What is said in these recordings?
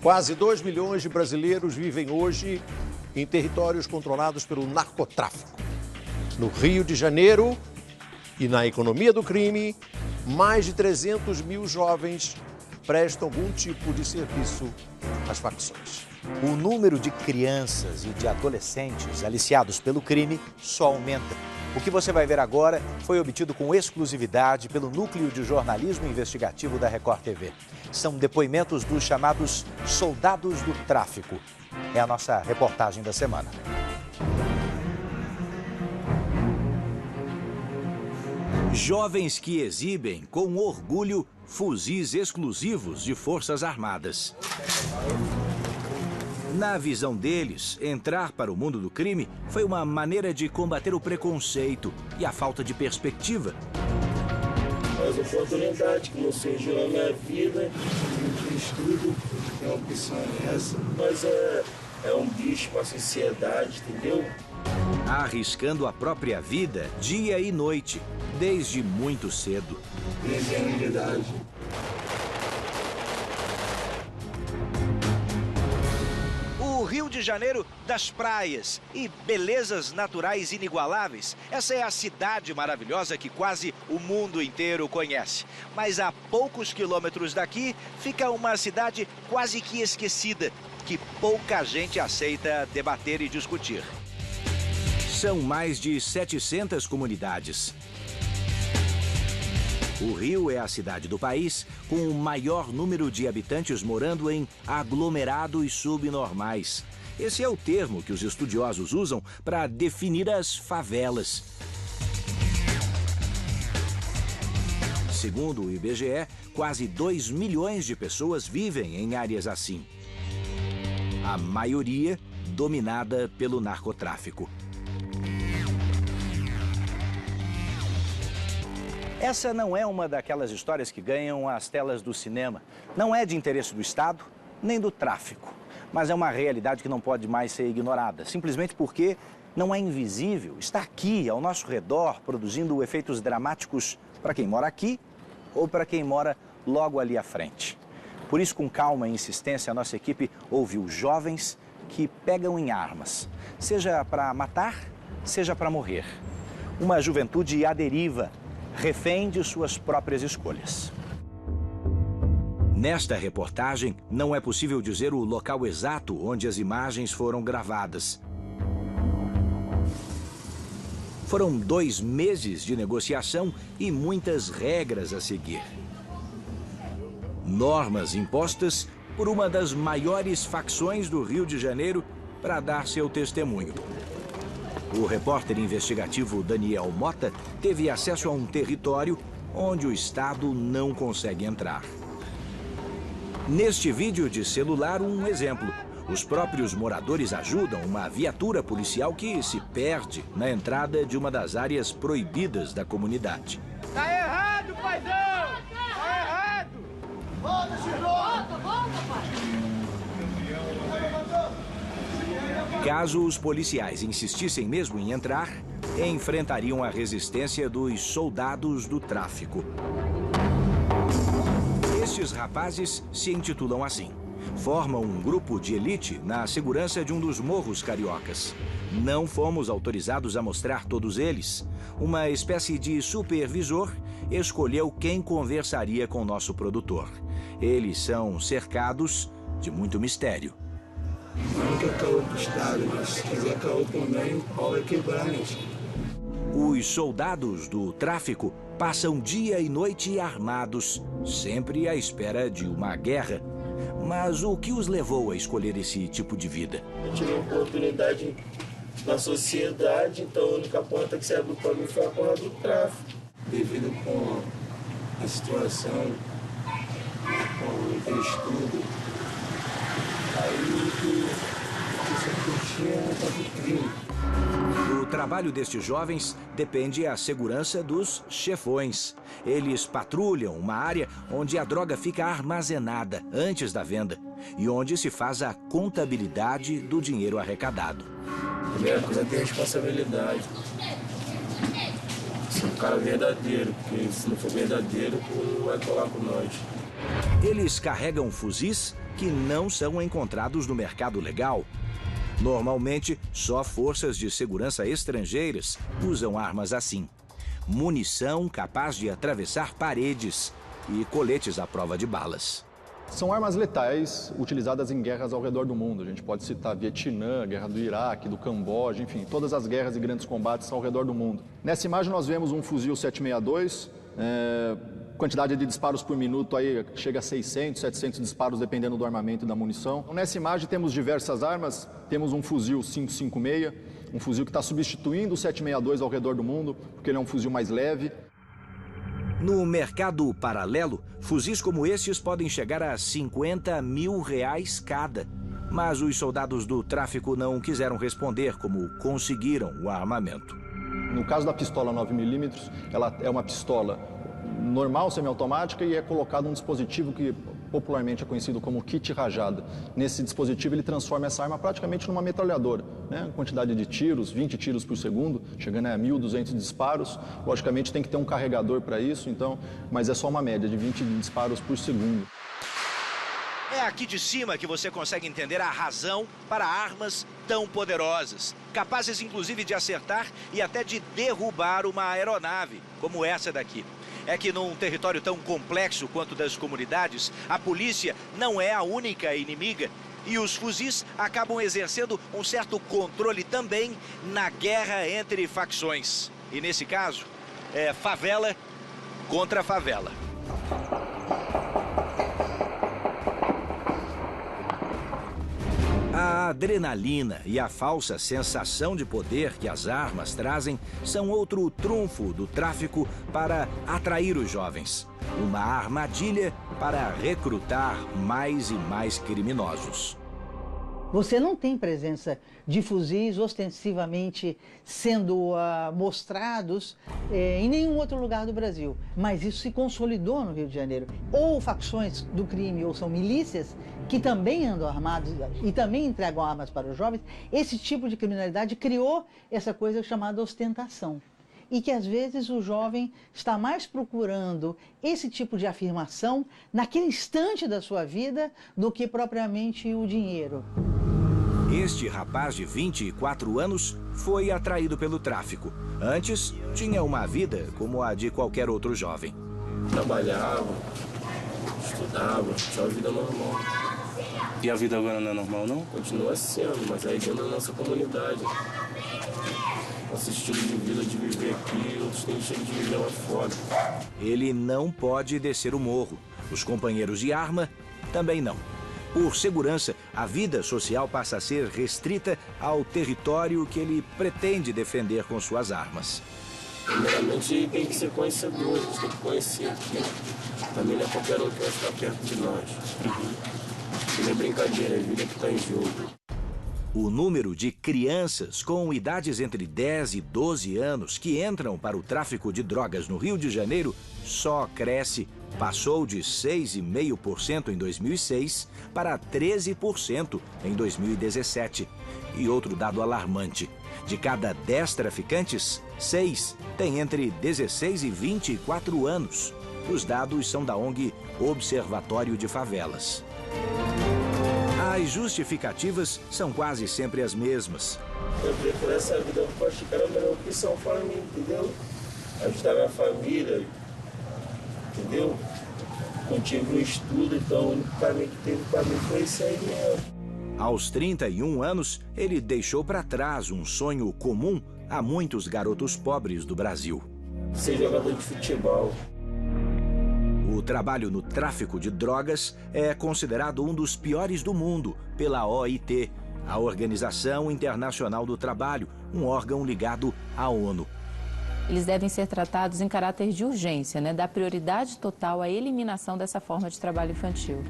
Quase 2 milhões de brasileiros vivem hoje em territórios controlados pelo narcotráfico. No Rio de Janeiro e na economia do crime, mais de 300 mil jovens prestam algum tipo de serviço às facções. O número de crianças e de adolescentes aliciados pelo crime só aumenta. O que você vai ver agora foi obtido com exclusividade pelo Núcleo de Jornalismo Investigativo da Record TV. São depoimentos dos chamados soldados do tráfico. É a nossa reportagem da semana. Jovens que exibem com orgulho fuzis exclusivos de Forças Armadas. Na visão deles, entrar para o mundo do crime foi uma maneira de combater o preconceito e a falta de perspectiva. As oportunidades que não surgiu na minha vida, eu estudo, é uma opção essa, mas é um bicho para a sociedade, entendeu? Arriscando a própria vida dia e noite, desde muito cedo. 13 anos de idade. O Rio de Janeiro das praias e belezas naturais inigualáveis. Essa é a cidade maravilhosa que quase o mundo inteiro conhece. Mas a poucos quilômetros daqui fica uma cidade quase que esquecida, que pouca gente aceita debater e discutir. São mais de 700 comunidades. O Rio é a cidade do país com o maior número de habitantes morando em aglomerados subnormais. Esse é o termo que os estudiosos usam para definir as favelas. Segundo o IBGE, quase 2 milhões de pessoas vivem em áreas assim. A maioria dominada pelo narcotráfico. Essa não é uma daquelas histórias que ganham as telas do cinema. Não é de interesse do Estado, nem do tráfico. Mas é uma realidade que não pode mais ser ignorada, simplesmente porque não é invisível. Está aqui, ao nosso redor, produzindo efeitos dramáticos para quem mora aqui ou para quem mora logo ali à frente. Por isso, com calma e insistência, a nossa equipe ouviu jovens que pegam em armas, seja para matar, seja para morrer. Uma juventude à deriva, refém de suas próprias escolhas. Nesta reportagem, não é possível dizer o local exato onde as imagens foram gravadas. Foram 2 meses de negociação e muitas regras a seguir. Normas impostas por uma das maiores facções do Rio de Janeiro para dar seu testemunho. O repórter investigativo Daniel Mota teve acesso a um território onde o Estado não consegue entrar. Neste vídeo de celular, um exemplo. Os próprios moradores ajudam uma viatura policial que se perde na entrada de uma das áreas proibidas da comunidade. Tá errado, paizão! Tá errado! Volta, Chico! Volta, pai! Caso os policiais insistissem mesmo em entrar, enfrentariam a resistência dos soldados do tráfico. Estes rapazes se intitulam assim. Formam um grupo de elite na segurança de um dos morros cariocas. Não fomos autorizados a mostrar todos eles. Uma espécie de supervisor escolheu quem conversaria com nosso produtor. Eles são cercados de muito mistério. Não quer caô pro Estado, mas se quiser caô também, o pau vai quebrar, gente. Os soldados do tráfico passam dia e noite armados, sempre à espera de uma guerra. Mas o que os levou a escolher esse tipo de vida? Eu tive uma oportunidade na sociedade, então a única porta que se abriu para mim foi a porta do tráfico. Devido com a situação, com o estudo, aí que eu tinha para crime. Do trabalho destes jovens depende a segurança dos chefões. Eles patrulham uma área onde a droga fica armazenada antes da venda e onde se faz a contabilidade do dinheiro arrecadado. Primeira coisa é ter responsabilidade. ser um cara verdadeiro, porque se não for verdadeiro, não vai colar com nós. Eles carregam fuzis que não são encontrados no mercado legal. Normalmente, só forças de segurança estrangeiras usam armas assim. Munição capaz de atravessar paredes e coletes à prova de balas. São armas letais utilizadas em guerras ao redor do mundo. A gente pode citar Vietnã, Guerra do Iraque, do Camboja, enfim, todas as guerras e grandes combates ao redor do mundo. Nessa imagem nós vemos um fuzil 762, quantidade de disparos por minuto aí chega a 600, 700 disparos dependendo do armamento e da munição. Nessa imagem temos diversas armas, temos um fuzil 556, um fuzil que está substituindo o 762 ao redor do mundo, porque ele é um fuzil mais leve. No mercado paralelo, fuzis como estes podem chegar a R$50 mil cada. Mas os soldados do tráfico não quiseram responder como conseguiram o armamento. No caso da pistola 9mm, ela é uma pistola normal, semiautomática, e é colocado um dispositivo que popularmente é conhecido como kit rajada. Nesse dispositivo ele transforma essa arma praticamente numa metralhadora, né? Quantidade de tiros, 20 tiros por segundo, chegando a 1.200 disparos. Logicamente tem que ter um carregador para isso, então, mas é só uma média de 20 disparos por segundo. É aqui de cima que você consegue entender a razão para armas tão poderosas, capazes inclusive de acertar e até de derrubar uma aeronave, como essa daqui. É que num território tão complexo quanto das comunidades, a polícia não é a única inimiga e os fuzis acabam exercendo um certo controle também na guerra entre facções. E nesse caso, é favela contra favela. A adrenalina e a falsa sensação de poder que as armas trazem são outro trunfo do tráfico para atrair os jovens. Uma armadilha para recrutar mais e mais criminosos. Você não tem presença de fuzis ostensivamente sendo mostrados em nenhum outro lugar do Brasil. Mas isso se consolidou no Rio de Janeiro. Ou facções do crime, ou são milícias que também andam armados e também entregam armas para os jovens. Esse tipo de criminalidade criou essa coisa chamada ostentação. E que às vezes o jovem está mais procurando esse tipo de afirmação naquele instante da sua vida do que propriamente o dinheiro. Este rapaz de 24 anos foi atraído pelo tráfico. Antes, tinha uma vida como a de qualquer outro jovem. Trabalhava, estudava, tinha uma vida normal. E a vida agora não é normal, não? Continua sendo, mas aí dentro da nossa comunidade. Nosso estilo de vida, de viver aqui, outros têm estilo de viver lá fora. Ele não pode descer o morro. Os companheiros de arma também não. Por segurança, a vida social passa a ser restrita ao território que ele pretende defender com suas armas. Primeiramente, tem que ser conhecedor, a gente tem que conhecer aqui. Também não é qualquer um que vai ficar perto de nós. Não é brincadeira, é vida que está em jogo. O número de crianças com idades entre 10 e 12 anos que entram para o tráfico de drogas no Rio de Janeiro só cresce. Passou de 6,5% em 2006 para 13% em 2017. E outro dado alarmante: de cada 10 traficantes, 6 têm entre 16 e 24 anos. Os dados são da ONG Observatório de Favelas. As justificativas são quase sempre as mesmas. Eu prefiro essa vida, eu acho que era a melhor opção para mim, entendeu? Ajudar minha família, entendeu? Não tive um estudo, então o único caminho que teve para mim foi isso aí mesmo. Aos 31 anos, ele deixou para trás um sonho comum a muitos garotos pobres do Brasil. Ser jogador de futebol. O trabalho no tráfico de drogas é considerado um dos piores do mundo pela OIT, a Organização Internacional do Trabalho, um órgão ligado à ONU. Eles devem ser tratados em caráter de urgência, né? Dar prioridade total à eliminação dessa forma de trabalho infantil.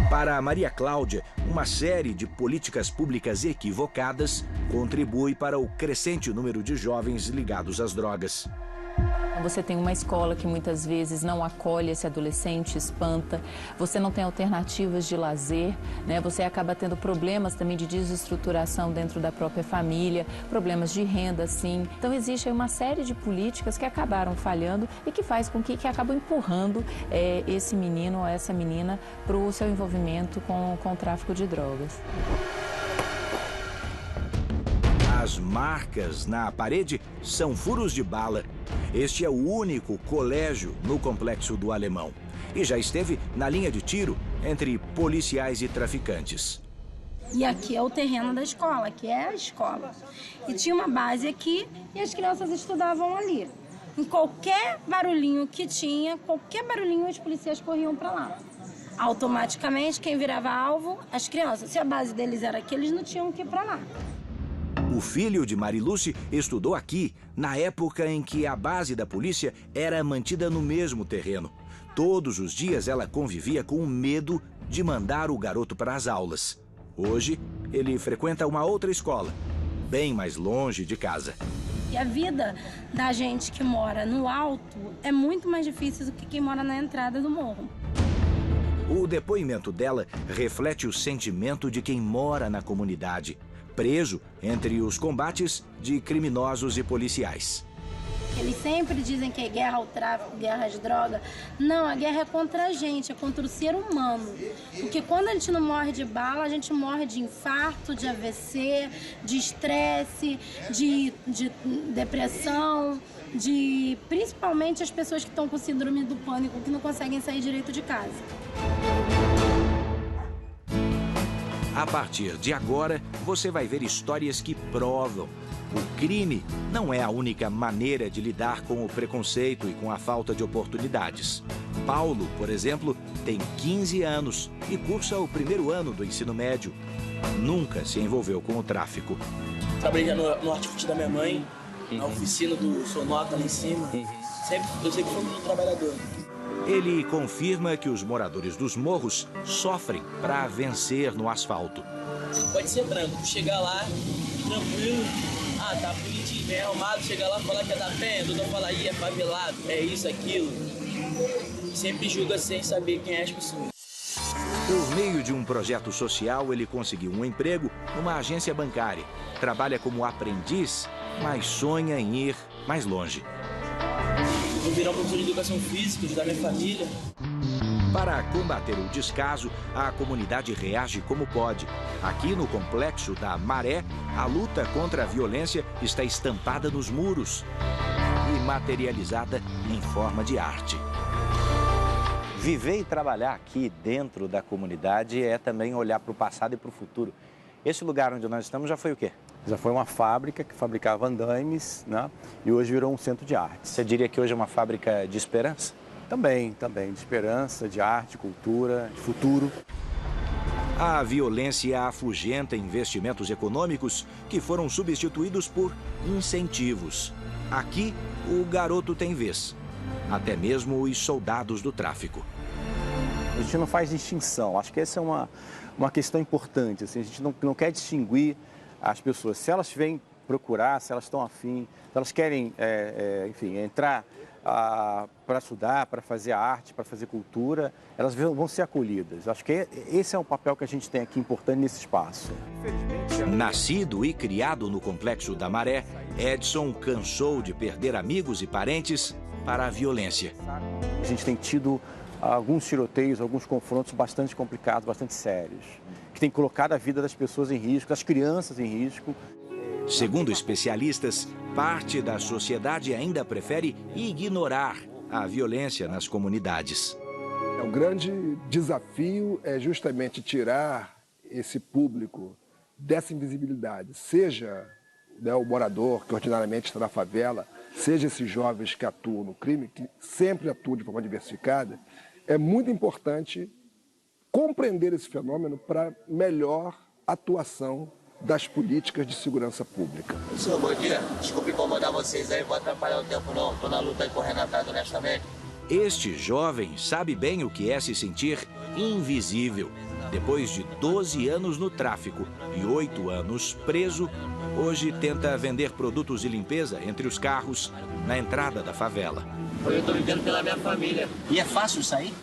Para Maria Cláudia, uma série de políticas públicas equivocadas contribui para o crescente número de jovens ligados às drogas. Você tem uma escola que muitas vezes não acolhe esse adolescente, espanta. Você não tem alternativas de lazer, né? Você acaba tendo problemas também de desestruturação dentro da própria família, problemas de renda, sim. Então existe aí uma série de políticas que acabaram falhando e que faz com que acabam empurrando esse menino ou essa menina para o seu envolvimento com o tráfico de drogas. As marcas na parede são furos de bala. Este é o único colégio no complexo do Alemão. E já esteve na linha de tiro entre policiais e traficantes. E aqui é o terreno da escola, que é a escola. E tinha uma base aqui e as crianças estudavam ali. Em qualquer barulhinho que tinha, qualquer barulhinho, os policiais corriam para lá. Automaticamente, quem virava alvo? As crianças. Se a base deles era aqui, eles não tinham que ir para lá. O filho de Mariluce estudou aqui, na época em que a base da polícia era mantida no mesmo terreno. Todos os dias ela convivia com o medo de mandar o garoto para as aulas. Hoje, ele frequenta uma outra escola, bem mais longe de casa. E a vida da gente que mora no alto é muito mais difícil do que quem mora na entrada do morro. O depoimento dela reflete o sentimento de quem mora na comunidade, preso entre os combates de criminosos e policiais. Eles sempre dizem que é guerra ao tráfico, guerra às drogas. Não, a guerra é contra a gente, é contra o ser humano. Porque quando a gente não morre de bala, a gente morre de infarto, de AVC, de estresse, de depressão, principalmente as pessoas que estão com síndrome do pânico, que não conseguem sair direito de casa. A partir de agora, você vai ver histórias que provam. O crime não é a única maneira de lidar com o preconceito e com a falta de oportunidades. Paulo, por exemplo, tem 15 anos e cursa o primeiro ano do ensino médio. Nunca se envolveu com o tráfico. Trabalhei no hortifruti da minha mãe, na oficina do Sonota lá em cima. Eu sempre fui um trabalhador. Ele confirma que os moradores dos morros sofrem para vencer no asfalto. Pode ser branco, chegar lá, tranquilo, tá bonitinho, bem arrumado, chegar lá e falar que é da penha, o doutor fala, é favelado, é isso, aquilo. Sempre julga sem saber quem é as pessoas. Por meio de um projeto social, ele conseguiu um emprego numa agência bancária. Trabalha como aprendiz, mas sonha em ir mais longe. Vou virar um professor de educação física, ajudar minha família. Para combater o descaso, a comunidade reage como pode. Aqui no complexo da Maré, a luta contra a violência está estampada nos muros e materializada em forma de arte. Viver e trabalhar aqui dentro da comunidade é também olhar para o passado e para o futuro. Esse lugar onde nós estamos já foi o quê? Já foi uma fábrica que fabricava andaimes, né? E hoje virou um centro de arte. Você diria que hoje é uma fábrica de esperança? Também, de esperança, de arte, cultura, de futuro. A violência afugenta investimentos econômicos que foram substituídos por incentivos. Aqui, o garoto tem vez, até mesmo os soldados do tráfico. A gente não faz distinção, acho que essa é uma questão importante. Assim, a gente não quer distinguir as pessoas. Se elas vêm procurar, se elas estão afim, se elas querem, enfim, entrar para estudar, para fazer arte, para fazer cultura, elas vão ser acolhidas. Acho que esse é um papel que a gente tem aqui importante nesse espaço. Nascido e criado no Complexo da Maré, Edson cansou de perder amigos e parentes para a violência. A gente tem tido alguns tiroteios, alguns confrontos bastante complicados, bastante sérios, que tem colocado a vida das pessoas em risco, das crianças em risco. Segundo especialistas, parte da sociedade ainda prefere ignorar a violência nas comunidades. O grande desafio é justamente tirar esse público dessa invisibilidade, seja o morador que ordinariamente está na favela, seja esses jovens que atuam no crime, que sempre atuam de forma diversificada. É muito importante compreender esse fenômeno para melhor atuação das políticas de segurança pública. Senhor, bom dia. Desculpe incomodar vocês aí, vou atrapalhar o tempo não. Estou na luta aí correndo atrás honestamente. Este jovem sabe bem o que é se sentir invisível. Depois de 12 anos no tráfico e 8 anos preso, hoje tenta vender produtos de limpeza entre os carros na entrada da favela. Eu tô vivendo pela minha família. E é fácil sair?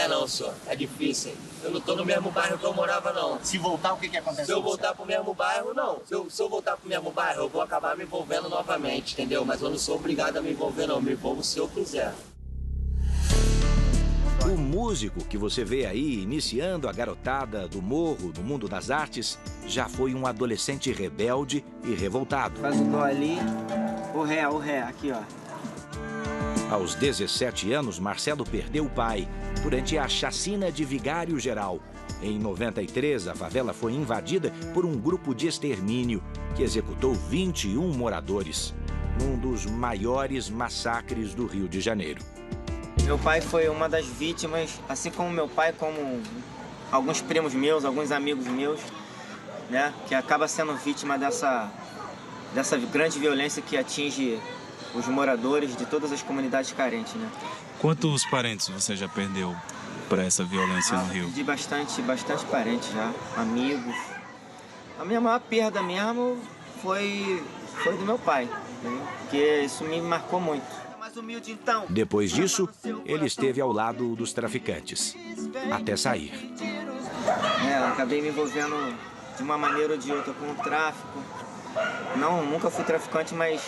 Não, senhor. É difícil. Eu não tô no mesmo bairro que eu morava, não. Se voltar, o que acontece? Se eu voltar pro mesmo bairro, não. Se eu voltar pro mesmo bairro, eu vou acabar me envolvendo novamente, entendeu? Mas eu não sou obrigado a me envolver, não. Eu me envolvo se eu quiser. O músico que você vê aí iniciando a garotada do morro no mundo das artes já foi um adolescente rebelde e revoltado. Faz o dó ali, o ré, aqui ó. Aos 17 anos, Marcelo perdeu o pai durante a chacina de Vigário Geral. Em 93, a favela foi invadida por um grupo de extermínio que executou 21 moradores, num dos maiores massacres do Rio de Janeiro. Meu pai foi uma das vítimas, assim como meu pai, como alguns primos meus, alguns amigos meus, né, que acaba sendo vítima dessa grande violência que atinge os moradores de todas as comunidades carentes, né? Quantos parentes você já perdeu para essa violência no Rio? De bastante parentes já, amigos. A minha maior perda mesmo foi do meu pai, né? Porque isso me marcou muito. Depois disso, ele esteve ao lado dos traficantes, até sair. Acabei me envolvendo de uma maneira ou de outra com o tráfico. Nunca fui traficante, mas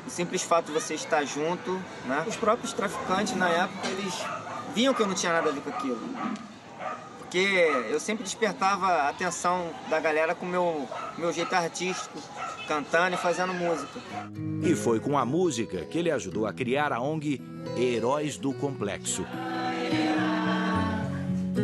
o simples fato de você estar junto, né? Os próprios traficantes, na época, eles viam que eu não tinha nada a ver com aquilo. Porque eu sempre despertava a atenção da galera com o meu jeito artístico, cantando e fazendo música. E foi com a música que ele ajudou a criar a ONG Heróis do Complexo.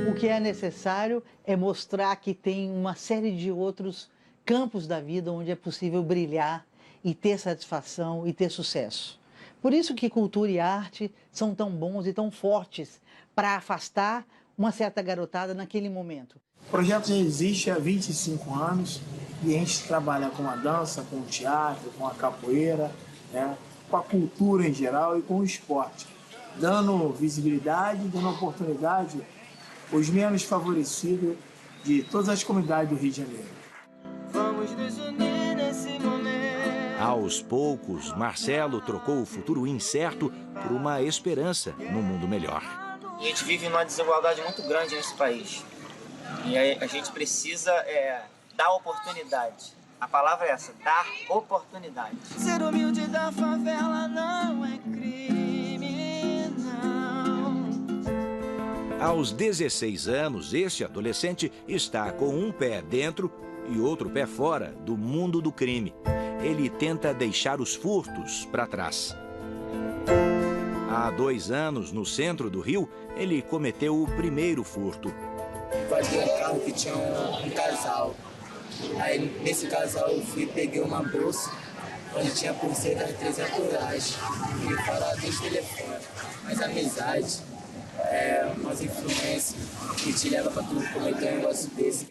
O que é necessário é mostrar que tem uma série de outros campos da vida onde é possível brilhar e ter satisfação e ter sucesso. Por isso que cultura e arte são tão bons e tão fortes para afastar uma certa garotada naquele momento. O projeto já existe há 25 anos e a gente trabalha com a dança, com o teatro, com a capoeira, né, com a cultura em geral e com o esporte, dando visibilidade, dando oportunidade aos menos favorecidos de todas as comunidades do Rio de Janeiro. Vamos nos unir nesse momento. Aos poucos, Marcelo trocou o futuro incerto por uma esperança no mundo melhor. A gente vive numa desigualdade muito grande nesse país. E a gente precisa dar oportunidade. A palavra é essa, dar oportunidade. Ser humilde da favela não é crime, não. Aos 16 anos, este adolescente está com um pé dentro e outro pé fora do mundo do crime. Ele tenta deixar os furtos para trás. Há 2 anos, no centro do Rio, ele cometeu o primeiro furto. Invadi um carro que tinha um casal. Aí, nesse casal, eu fui e peguei uma bolsa onde tinha pulseira de R$300. E falar dos telefones. Mas amizade é umas influências que te leva para tu cometer um negócio desse.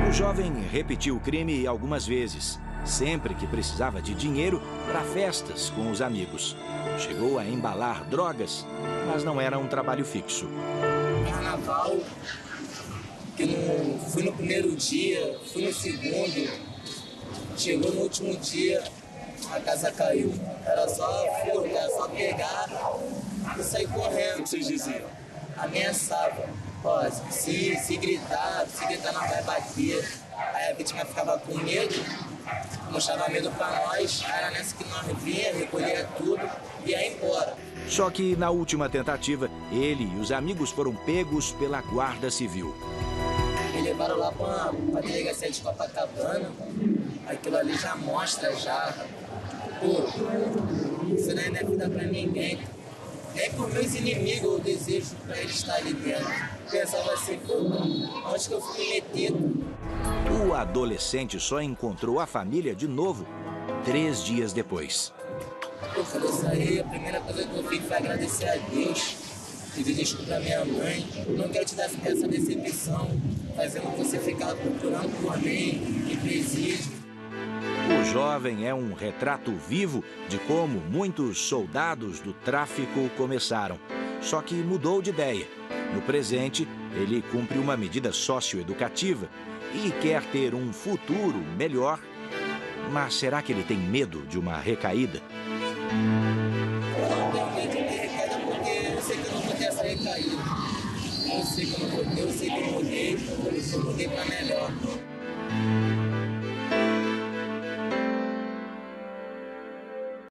O jovem repetiu o crime algumas vezes, sempre que precisava de dinheiro para festas com os amigos. Chegou a embalar drogas, mas não era um trabalho fixo. Carnaval, que não fui no primeiro dia, fui no segundo, chegou no último dia, a casa caiu. Era só furto, era só pegar e sair correndo. O que vocês diziam? Ameaçava. Ó, se gritar não vai bater. Aí a vítima ficava com medo, mostrava medo pra nós. Era nessa que nós vinha, recolhia tudo e ia embora. Só que na última tentativa, ele e os amigos foram pegos pela Guarda Civil. Me levaram lá pra delegacia de Copacabana. Aquilo ali já mostra, já. Pô, isso não é vida pra ninguém. Nem por meus inimigos eu desejo pra eles estar ali dentro. Pensava assim, onde que eu fui metido? O adolescente só encontrou a família de novo 3 dias depois. Quando eu saí, a primeira coisa que eu fiz foi agradecer a Deus, pedir desculpa à minha mãe. Não quero te dar essa decepção, fazendo você ficar procurando por mim em presídio. O jovem é um retrato vivo de como muitos soldados do tráfico começaram. Só que mudou de ideia. No presente, Ele cumpre uma medida socioeducativa e quer ter um futuro melhor. Mas será que ele tem medo de uma recaída? Eu tenho medo de ter recaída porque eu sei que eu não vou ter essa recaída. Eu sei que eu não vou ter, eu sei que eu mudei para melhor.